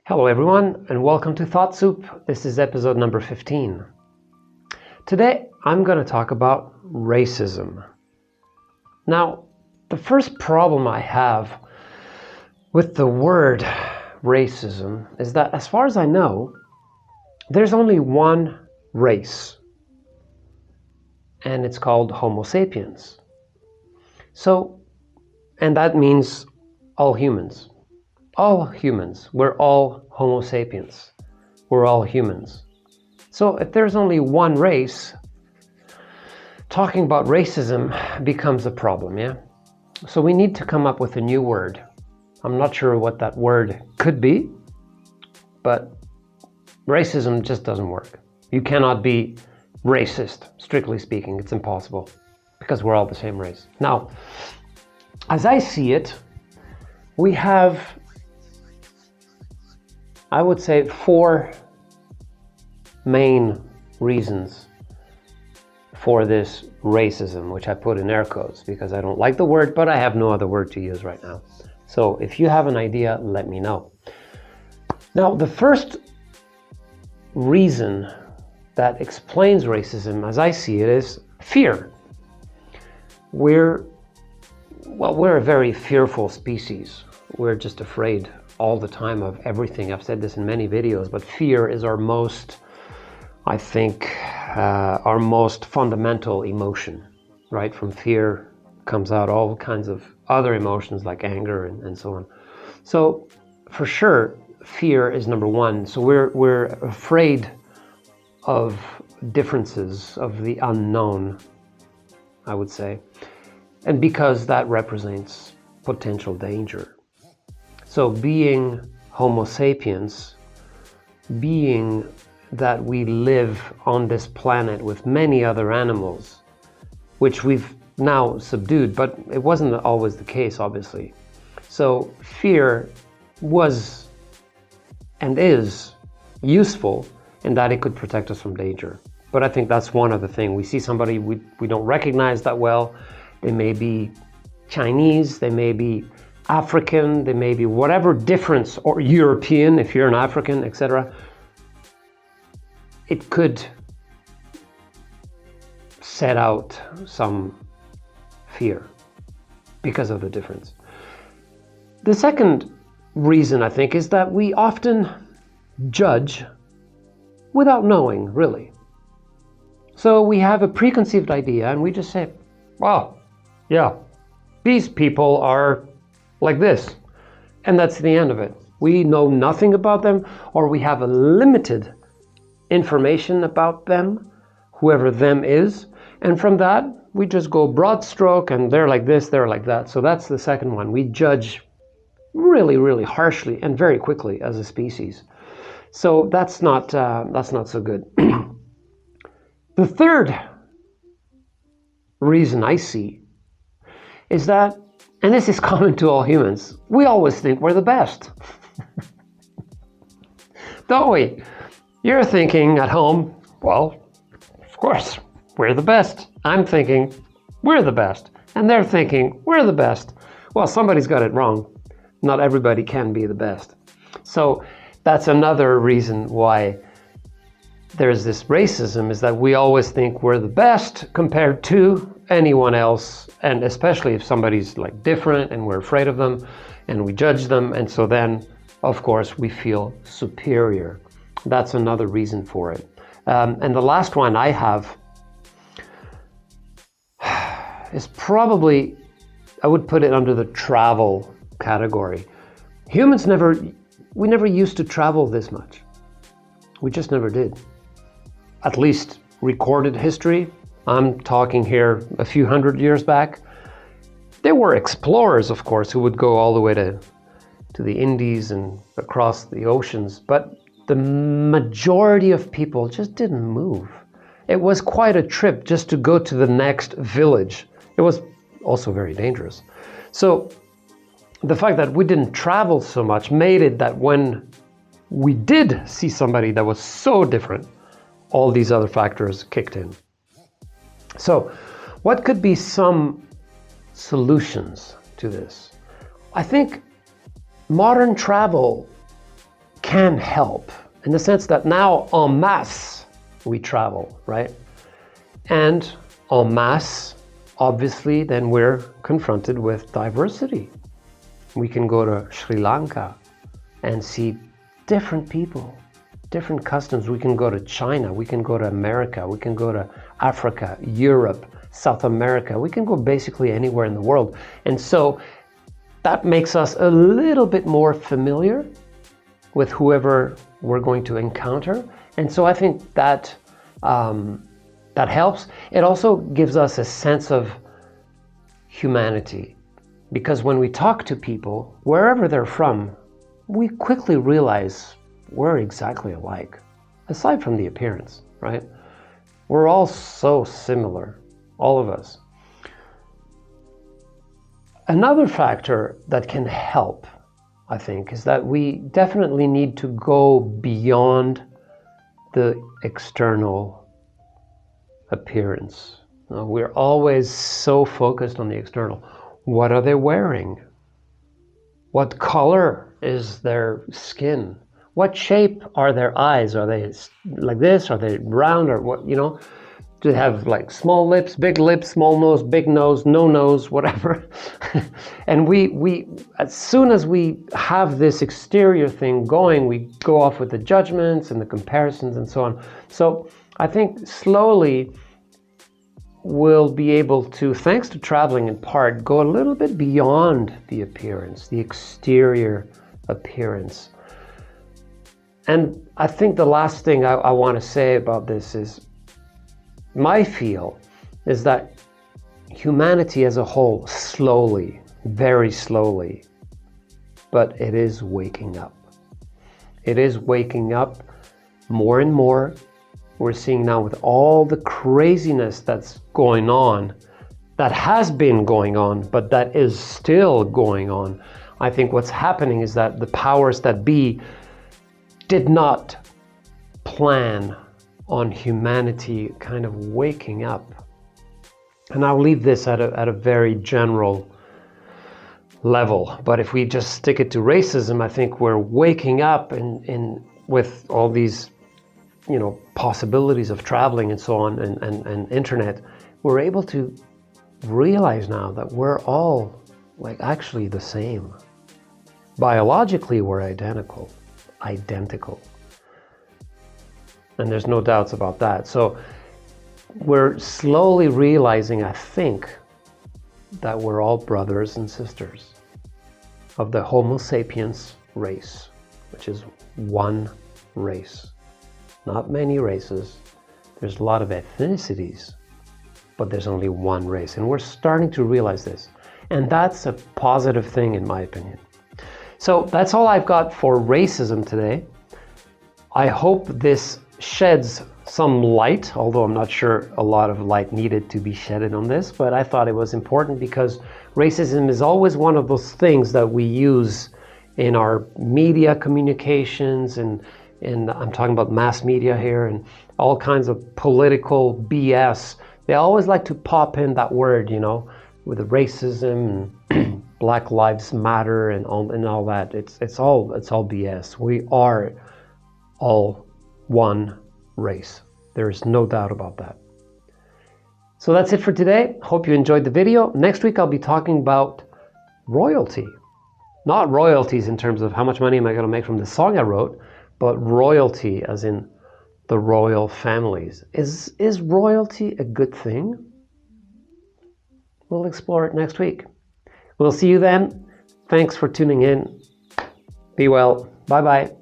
Hello everyone and welcome to Thought Soup. This is episode number 15. Today I'm going to talk about racism. Now, the first problem I have with the word racism is that as far as I know, there's only one race, and it's called Homo sapiens. And that means all humans. All humans. We're all Homo sapiens. We're all humans. So if there's only one race, talking about racism becomes a problem, yeah? So we need to come up with a new word. I'm not sure what that word could be, but racism just doesn't work. You cannot be racist, strictly speaking. It's impossible because we're all the same race. Now, as I see it, we have, I would say, four main reasons for this racism, which I put in air quotes because I don't like the word, but I have no other word to use right now. So if you have an idea, let me know. Now, the first reason that explains racism, as I see it, is fear. We're a very fearful species. We're just afraid all the time of everything. I've said this in many videos, but fear is our most, I think, our most fundamental emotion, right? From fear comes out all kinds of other emotions like anger and so on. So for sure, fear is number one. So we're afraid of differences, of the unknown, I would say. And because that represents potential danger. So being Homo sapiens, being that we live on this planet with many other animals, which we've now subdued, but it wasn't always the case, obviously. So fear was and is useful in that it could protect us from danger. But I think that's one other thing. We see somebody we don't recognize that well. They may be Chinese, they may be African, they may be whatever difference, or European if you're an African, etc. It could set out some fear because of the difference. The second reason, I think, is that we often judge without knowing, really. So we have a preconceived idea and we just say, well, yeah, these people are like this. And that's the end of it. We know nothing about them, or we have a limited information about them, whoever them is. And from that, we just go broad stroke and they're like this, they're like that. So that's the second one. We judge really, really harshly and very quickly as a species. So that's not so good. The third reason I see is that, and this is common to all humans, we always think we're the best. Don't we? You're thinking at home, well, of course, we're the best. I'm thinking, we're the best. And they're thinking, we're the best. Well, somebody's got it wrong. Not everybody can be the best. So that's another reason why there's this racism, is that we always think we're the best compared to anyone else, and especially if somebody's like different and we're afraid of them and we judge them, and so then of course we feel superior. That's another reason for it. And the last one I have is probably, I would put it under the travel category. Humans we never used to travel this much. We just never did. At least recorded history. I'm talking here a few hundred years back. There were explorers, of course, who would go all the way to the Indies and across the oceans, but the majority of people just didn't move. It was quite a trip just to go to the next village. It was also very dangerous. So the fact that we didn't travel so much made it that when we did see somebody that was so different, all these other factors kicked in. So what could be some solutions to this? I think modern travel can help in the sense that now en masse we travel, right? And en masse, obviously, then we're confronted with diversity. We can go to Sri Lanka and see different people, different customs. We can go to China, we can go to America, we can go to Africa, Europe, South America. We can go basically anywhere in the world. And so that makes us a little bit more familiar with whoever we're going to encounter. And so I think that that helps. It also gives us a sense of humanity, because when we talk to people, wherever they're from, we quickly realize we're exactly alike, aside from the appearance, right? We're all so similar, all of us. Another factor that can help, I think, is that we definitely need to go beyond the external appearance. We're always so focused on the external. What are they wearing? What color is their skin? What shape are their eyes? Are they like this? Are they round, or what, do they have like small lips, big lips, small nose, big nose, no nose, whatever? And we as soon as we have this exterior thing going, we go off with the judgments and the comparisons and so on. So I think slowly we'll be able to, thanks to traveling in part, go a little bit beyond the appearance, the exterior appearance. And I think the last thing I want to say about this is, my feel is that humanity as a whole, slowly, very slowly, but it is waking up. It is waking up more and more. We're seeing now with all the craziness that's going on, that has been going on, but that is still going on. I think what's happening is that the powers that be did not plan on humanity kind of waking up. And I'll leave this at a very general level. But if we just stick it to racism, I think we're waking up in with all these possibilities of traveling and so on, and internet. We're able to realize now that we're all actually the same. Biologically, we're identical. And there's no doubts about that. So we're slowly realizing, I think, that we're all brothers and sisters of the Homo sapiens race, which is one race. Not many races. There's a lot of ethnicities, but there's only one race. And we're starting to realize this. And that's a positive thing, in my opinion. So that's all I've got for racism today. I hope this sheds some light, although I'm not sure a lot of light needed to be shedded on this, but I thought it was important because racism is always one of those things that we use in our media communications, and I'm talking about mass media here, and all kinds of political BS. They always like to pop in that word, with the racism and Black Lives Matter and all that. It's all BS. We are all one race. There is no doubt about that. So that's it for today. Hope you enjoyed the video. Next week I'll be talking about royalty. Not royalties in terms of how much money am I going to make from the song I wrote, but royalty as in the royal families. Is royalty a good thing? We'll explore it next week. We'll see you then. Thanks for tuning in. Be well. Bye-bye.